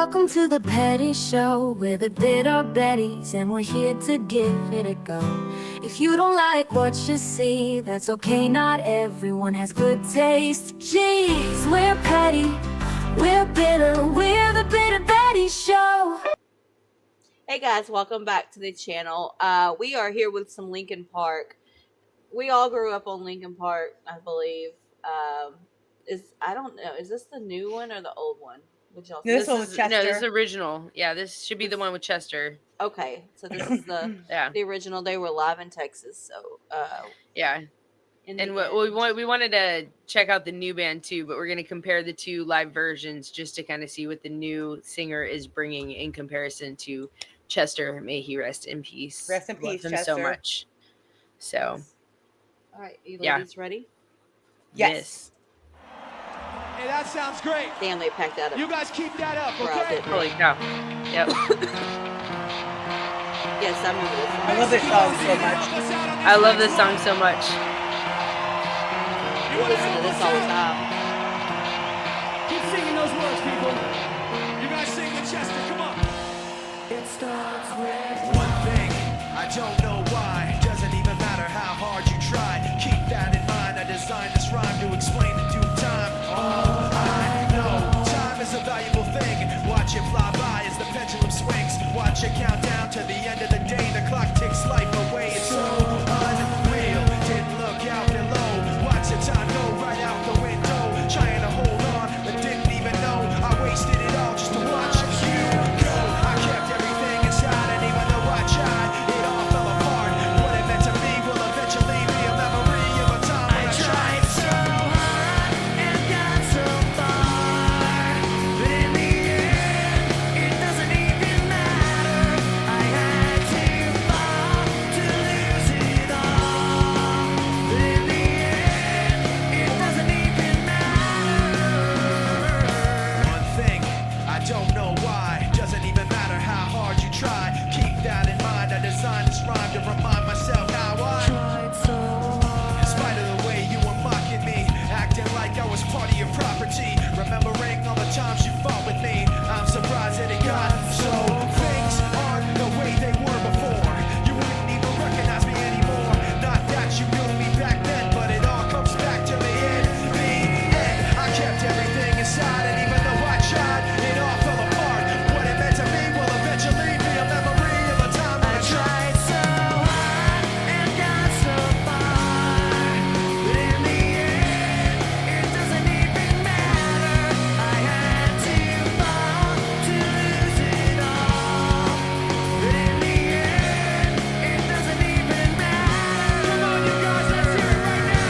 Welcome to the Petty Show. We're the Bitter Betties, and we're here to give it a go. If you don't like what you see, that's okay, not everyone has good taste. Jeez, we're petty, we're bitter, we're the Bitter Betty Show. Hey guys, welcome back to the channel. We are here with some Linkin Park. We all grew up on Linkin Park, I believe. I don't know, is this the new one or the old one? Would y'all This one with Chester. No, this is original. Yeah, this should be the one with Chester. Okay, so this is the the original. They were live in Texas, so yeah. And we wanted to check out the new band too, but we're going to compare the two live versions just to kind of see what the new singer is bringing in comparison to Chester. May he rest in peace. Rest in peace, Chester. So much. So, all right, you ladies ready? Yes. Hey, that sounds great. Damn, they packed that up. You guys keep that up, okay? Holy cow. Yep. Yes, I remember this. I love this song so much. I love this song so much. We listen to this all the time. Keep singing those words, people. You guys sing with Chester, come on. It starts with one thing, I don't know why. Doesn't even matter how hard you try. Keep that in mind. I designed this rhyme to explain in due time. All I know, time is a valuable thing. Watch it fly by as the pendulum swings. Watch it count down to the end of the day. The clock ticks life away. It's so unreal. Didn't look out below. Watch the time go right out the window. Trying to hold on, but didn't even know I wasted it all just to watch you go. I kept everything inside, and even though I tried, it all fell apart. What it meant to me will eventually be a memory of a time when I tried so hard and got so far. But in the end, it doesn't even matter. I had to fall to lose it all. But in the end, it doesn't even matter. One thing, I don't know why. Doesn't even matter how hard you try. Keep that in mind. I designed this rhyme to remind myself how I tried so hard. in spite of the way you were mocking me, acting like I was part of your property, remembering all the times you fought with me. I'm surprised that it got so. Things aren't the way they were before. You wouldn't even recognize me anymore. Not that you knew me back then, but it all comes back to me in the end. I kept everything inside, and even though I tried, it all fell apart. What it meant to me will eventually be a memory of a time when I tried so hard and got so far. But in the end, it doesn't even matter. I had to fall to lose it all. But in the end, it doesn't even matter. Come on, you guys, let's hear it right now.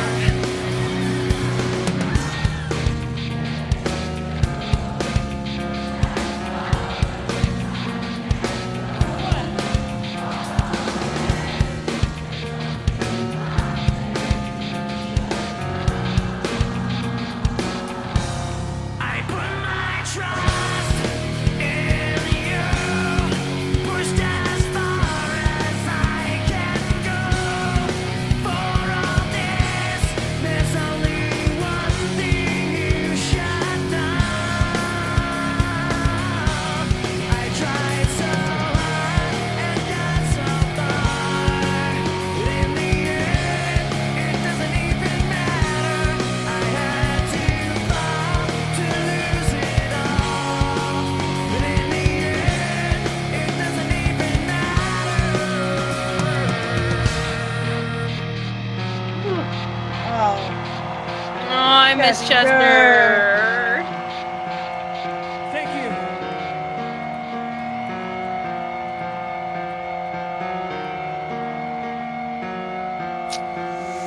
I put my trust in you, pushed as far as I can go. For all this, there's only one thing you should know. I tried so hard and got so far, but in the end, it doesn't even matter. I had to fall to lose it all, but in the end, it doesn't even matter. Oh, Oh, I miss Chester. Thank you.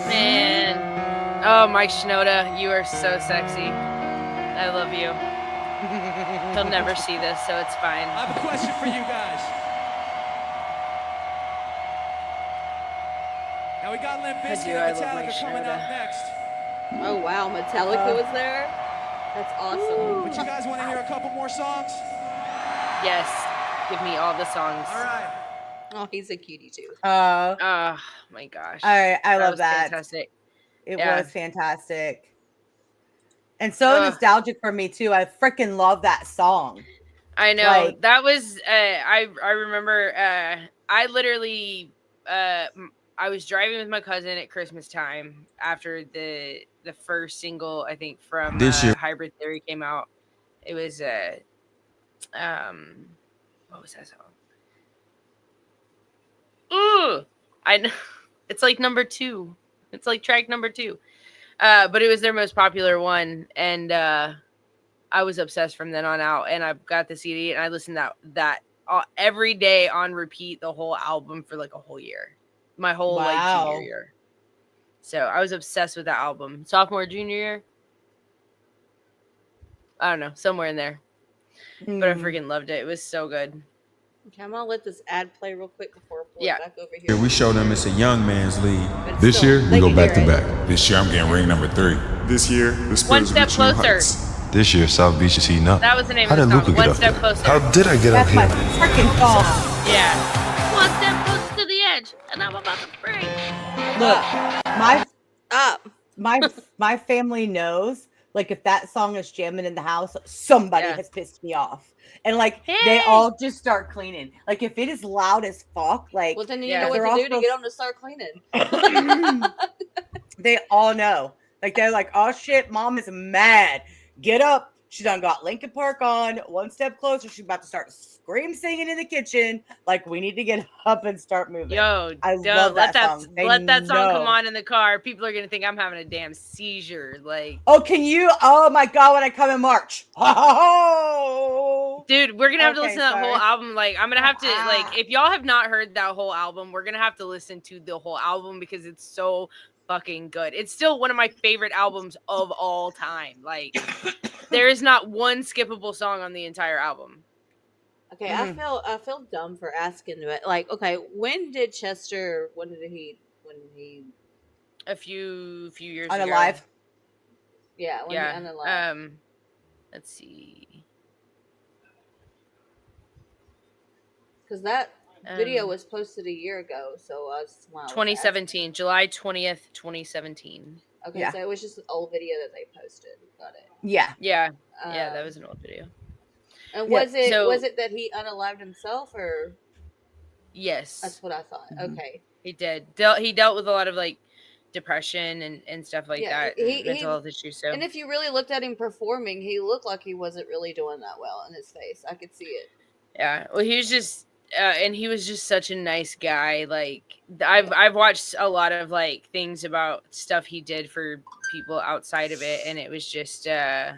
Man. Oh, Mike Shinoda, you are so sexy. I love you. He'll never see this, so it's fine. I have a question for you guys. Now we got Limp Bizkit I and love Mike Metallica coming up Shinoda. next. Oh wow, Metallica was there. That's awesome. But you guys want to hear a couple more songs? Yes. Give me all the songs. All right. Oh, he's a cutie too. Oh my gosh. I love was that. Fantastic. It Yeah. was fantastic. And so nostalgic for me too. I freaking love that song. I know. Like- that was I remember I literally I was driving with my cousin at Christmas time after the first single, I think, from This year. Hybrid Theory came out. It was what was that song? Ooh, I know. It's like number 2. It's like track number 2. But it was their most popular one, and I was obsessed from then on out. And I got the CD, and I listened to that every day on repeat, the whole album for like a whole year, my whole like junior year. So I was obsessed with that album. Sophomore, junior year, I don't know, somewhere in there. But I freaking loved it. It was so good. Okay, I'm gonna let this ad play real quick before I pull Yeah. it back over here. Here we show them it's a young man's league. But This still, year, they we go can back to hear it. back. This year, I'm getting ring number 3. This year, the Spurs One step reach new closer. heights. This year, South Beach is heating up. That was the name How of did the song. Luka get One up step there? closer. How did I get That's up my here? freaking song. Yeah. One step closer to the edge, and I'm about to break. Look, Up. my family knows, like, if that song is jamming in the house, somebody Yeah. has pissed me off. And like they Hey! all just start cleaning. Like if it is loud as fuck, like Well, then you Yeah. know they're what to do all to get them to start cleaning. they all know. Like they're like, oh shit, mom is mad. Get up. She done got Linkin Park on. One step closer. She's about to start scream singing in the kitchen. Like we need to get up and start moving. Yo, I don't love let that song. They let that song come know. on in the car. People are gonna think I'm having a damn seizure. Like, Oh, can you? Oh my god, when I come in March. Oh, dude, we're gonna have to Okay, listen to that whole sorry. album. Like, I'm gonna have to like, if y'all have not heard that whole album, we're gonna have to listen to the whole album because it's so fucking good. It's still one of my favorite albums of all time. Like, there is not one skippable song on the entire album. Okay, I feel dumb for asking, but like, okay, when did he A few years on ago. a live. yeah, when Yeah. on the live? Let's see. Because that video Um, was posted a year ago, so I was 2017, July 20th, 2017. Okay, Yeah. so it was just an old video that they posted. Got it. Yeah. Yeah, that Um, was an old video. And Yeah, was it that he unalived himself, or Yes, that's what I thought? Mhm. Okay, he did. He dealt with a lot of like depression and stuff like Yeah, that, he- and mental health issues. So and if you really looked at him performing, he looked like he wasn't really doing that well in his face. I could see it. yeah, well, he was just, and he was just such a nice guy. Like I've watched a lot of like things about stuff he did for people outside of it, and it was just, yeah,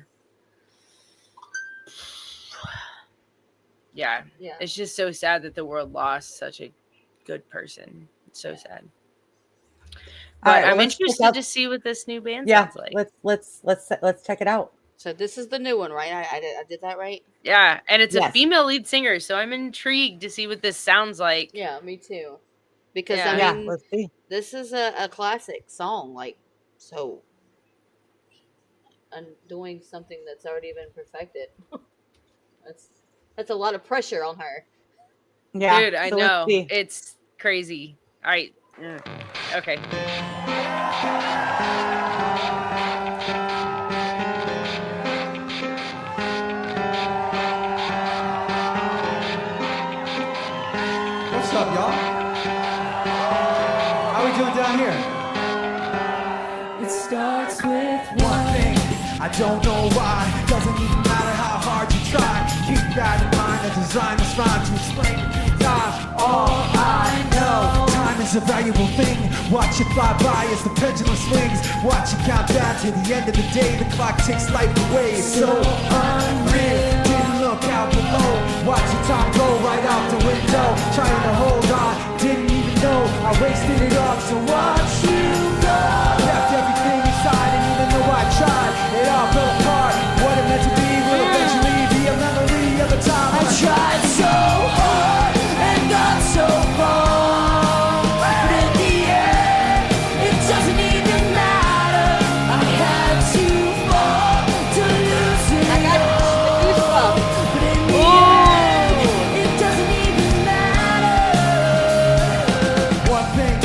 Yeah. it's just so sad that the world lost such a good person. It's so sad. But All right, well, I'm let's check interested out- to see what this new band Yeah. sounds like. Let's check it out. So this is the new one, right? I did that right? Yeah, and it's a Yes. female lead singer, so I'm intrigued to see what this sounds like. Yeah, me too. Because Yeah. I Yeah, mean, let's see. this is a classic song, like, so doing something that's already been perfected. that's a lot of pressure on her. Yeah, Dude, I so let's know. see. It's crazy. All right. Okay. What's up, y'all? How we doing down here? It starts with One thing, I don't know why. Doesn't even matter how hard you try. Keep that in mind. I designed this rhyme to explain in due time. All I know, time is a valuable thing. Watch it fly by as the pendulum swings. Watch it count down to the end of the day. The clock takes life away. It's so unreal. Didn't look out below. Watch the time go right out the window. Trying to hold on, didn't even know I wasted it all. So watch you go. Left everything inside, and even though I tried, it all fell apart. What it meant to be will eventually be a memory of a time I tried so hard and got so far. But in the end, it doesn't even matter. I had to fall to lose it all. But in the end, it doesn't even matter. One thing,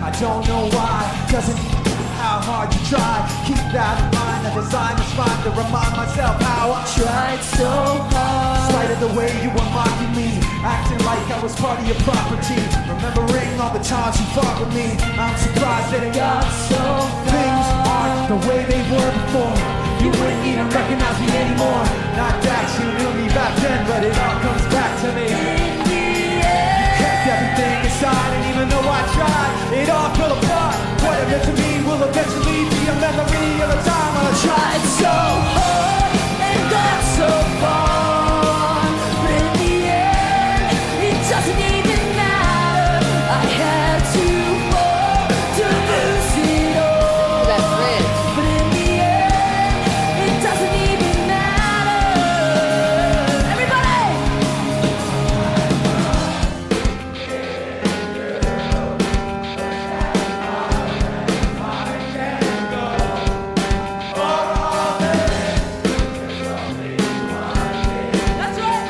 I don't know why. Doesn't matter how hard you try. Keep that in mind. I designed this rhyme to remind myself how I tried so hard. In spite of the the way you were mocking me, acting like I was part of your property. Remembering all the times you fought with me, I'm surprised that it got so things aren't the way they were before. You wouldn't even recognize me anymore. Not that you knew me back then, but it all comes back to me. You kept everything inside, and even though I tried, it all fell apart. What it meant to me will eventually be a memory of a time I tried so hard and got so far. But in the end, it doesn't even matter. I had to fall to lose it all. That's red. But in the end, it doesn't even matter. Everybody! That's right.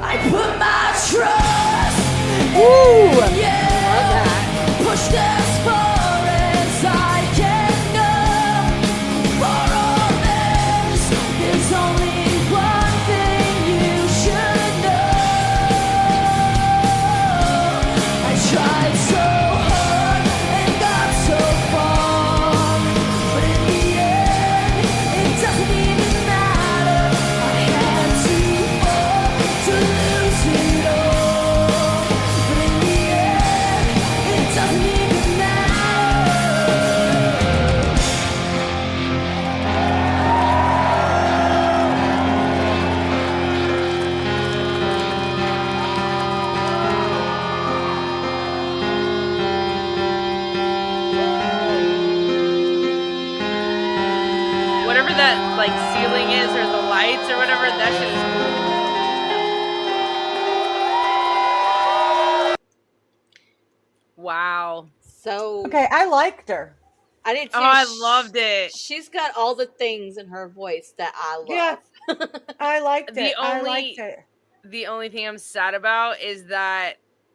I put my trust in you. Pushed as far as I can go. For all this, there's only one thing you should know. I tried so hard and got so far, but in the end, it doesn't even matter. I had to fall to lose it all, but in the end, it doesn't even matter. Whatever that like ceiling is or the lights or whatever, that shit is cool. Wow. So Okay, I liked her. I did too. Oh, I loved it. She's got all the things in her voice that I love. Yeah. I liked The it. I only- liked it. The only thing I'm sad about is that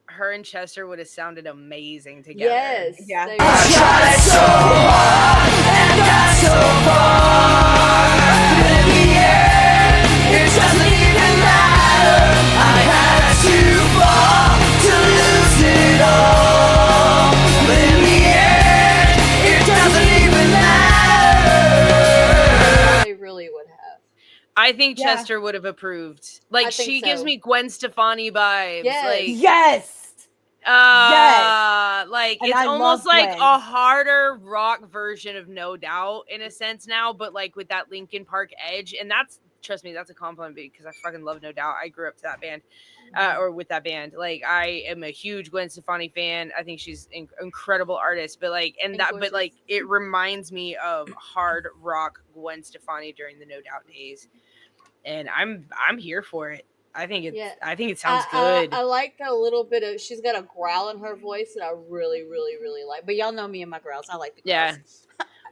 her and Chester would have sounded amazing together. Yes. Yeah. they I were. tried so hard and got so far, but in the end, it doesn't even matter. I had to fall to lose it all, but in the end, it doesn't even matter. They really would have. I think Yeah. Chester would have approved. Like I think she gives so. me Gwen Stefani vibes. Yes. Like Yes. like And it's I almost love like Gwen. a harder rock version of No Doubt in a sense now, but like with that Linkin Park edge. And that's, trust me, that's a compliment because I fucking love No Doubt. I grew up to that band. Or with that band. Like I am a huge Gwen Stefani fan. I think she's an incredible artist, but like And but like it reminds me of hard rock Gwen Stefani during the No Doubt days. And I'm here for it. I think it sounds good. I like the little bit of, she's got a growl in her voice that I really, really, really like. But y'all know me and my growls. I like the growls. Yeah.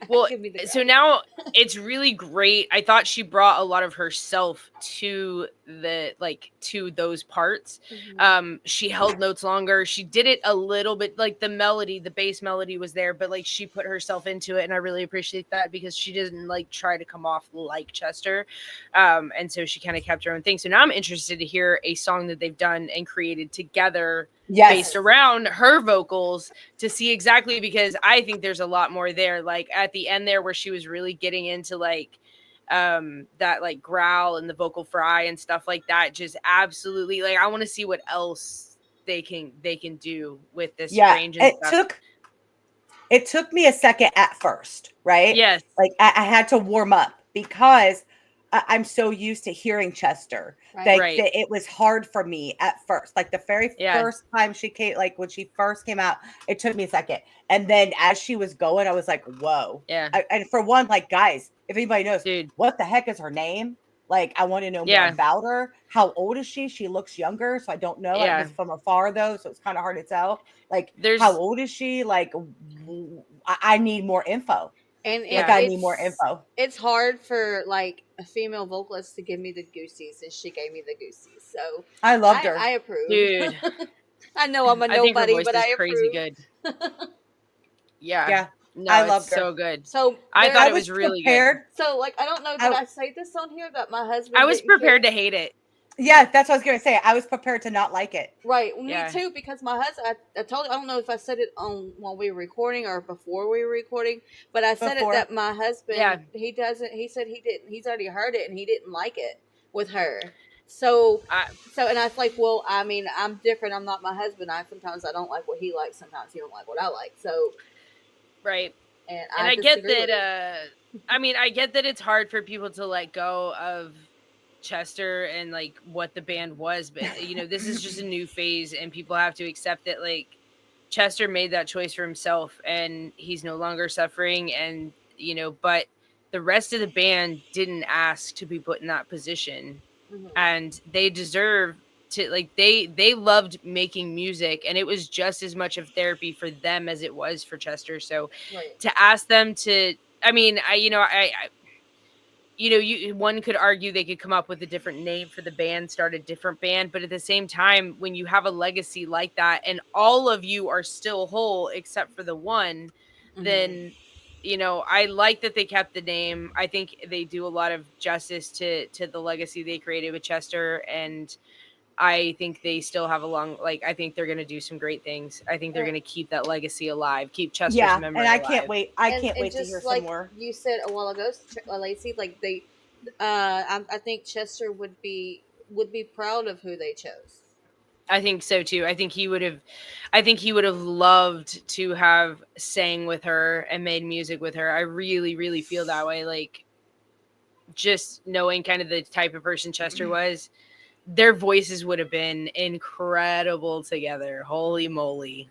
Well, Give me the so growl. now it's really great. I thought she brought a lot of herself to those parts. Mhm. She held notes longer. She did it a little bit, like the bass melody was there, but like she put herself into it, and I really appreciate that because she didn't like try to come off like Chester. And so she kind of kept her own thing. So now I'm interested to hear a song that they've done and created together based around her vocals to see exactly, because I think there's a lot more there. Like at the end there where she was really getting into like that like growl and the vocal fry and stuff like that, just absolutely like I want to see what else they can do with this range and stuff. It took me a second at first, right? Yes. Like I had to warm up because I'm so used to hearing Chester that it was hard for me at first. Like the very first time she came, like when she first came out, it took me a second. And then as she was going, I was like, whoa. Yeah. And for one, like, guys, if anybody knows, dude, what the heck is her name? Like, I want to know more about her. How old is she? She looks younger, so I don't know. Yeah. It was from afar, though, so it's kind of hard to tell. Like, how old is she? Like, I need more info. And I need more info. It's hard for like a female vocalist to give me the goosies, and she gave me the goosies. So I loved her. I approve, dude. I know I'm a nobody, but I approve. Crazy good. Yeah. No, I it's loved her. so good. So I there- thought I it was really prepared. good. So like I don't know, did I say this on here that my husband? I was didn't prepared care? to hate it. Yeah, that's what I was gonna say. I was prepared to not like it. Right, Yeah. me too. Because my husband, I told you, I don't know if I said it on while we were recording or before we were recording, but I said Before. it that my husband, Yeah. he doesn't. He said he didn't. He's already heard it and he didn't like it with her. So and I was like, well, I mean, I'm different. I'm not my husband. Sometimes I don't like what he likes. Sometimes he don't like what I like. So right. and I get disagree with that. I mean, I get that it's hard for people to let go of Chester and like what the band was, but this is just a new phase, and people have to accept that like Chester made that choice for himself, and he's no longer suffering, and but the rest of the band didn't ask to be put in that position, and they deserve to they loved making music, and it was just as much of therapy for them as it was for Chester. So to ask them to, I mean, one could argue they could come up with a different name for the band, start a different band, but at the same time, when you have a legacy like that and all of you are still whole except for the one, then I like that they kept the name. I think they do a lot of justice to the legacy they created with Chester, and I think they still have I think they're going to do some great things. I think they're going to keep that legacy alive, keep Chester's memory and I alive. can't wait. I can't wait to just hear like some more. you said a while ago, Lacey, like they, I think Chester would be proud of who they chose. I think so too. I think he would have loved to have sang with her and made music with her. I really, really feel that way. Like, just knowing kind of the type of person Chester was, their voices would have been incredible together. Holy moly.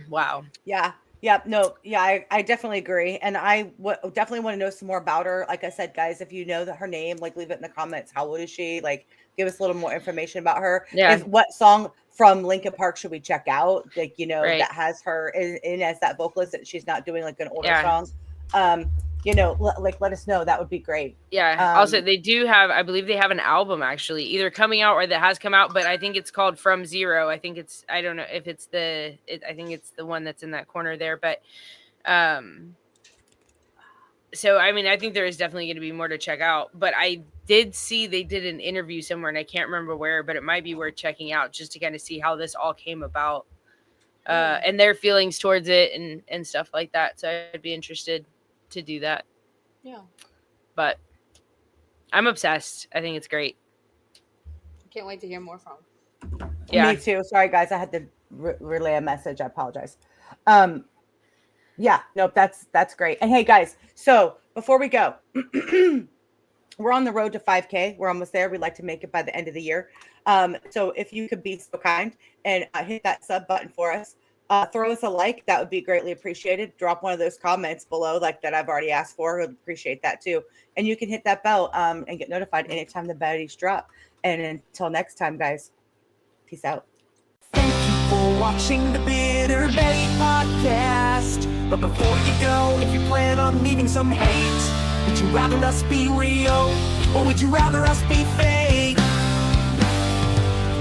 Wow. Yeah. Yeah. No. Yeah. I definitely agree. And I definitely want to know some more about her. Like I said, guys, if you know her name, like leave it in the comments. How old is she? Like give us a little more information about her. Yeah. What song from Linkin Park should we check out? Like, Right. that has her in as that vocalist, that she's not doing like an older Yeah. song. Let us know. That would be great. Yeah. Also, they do have, I believe they have an album actually, either coming out or that has come out, but I think it's called From Zero. I think I don't know if it's I think it's the one that's in that corner there, but so I mean, I think there is definitely going to be more to check out, but I did see they did an interview somewhere and I can't remember where, but it might be worth checking out just to kind of see how this all came about, and their feelings towards it and stuff like that. So I'd be interested to do that. Yeah. But I'm obsessed. I think it's great. Can't wait to hear more from. Yeah. Me too. Sorry, guys. I had to relay a message. I apologize. Yeah, nope, that's great. And hey, guys, so before we go, we're on the road to 5K. We're almost there. We'd like to make it by the end of the year. So if you could be so kind and hit that sub button for us, throw us a like. That would be greatly appreciated. Drop one of those comments below, like that I've already asked for. Would appreciate that too. And you can hit that bell and get notified anytime the baddies drop. And until next time, guys, peace out. Thank you for watching the Bitter Betty Podcast. But before you go, if you plan on leaving some hate, would you rather us be real, or would you rather us be fake?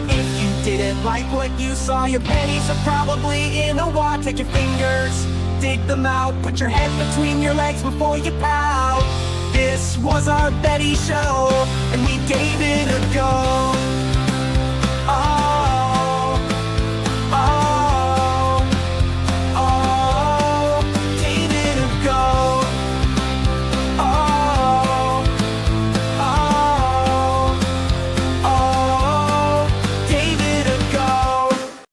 If you didn't like what you saw, your pennies are probably in a wad. Take your fingers, dig them out, put your head between your legs before you pout. This was our Betty show, and we gave it a go.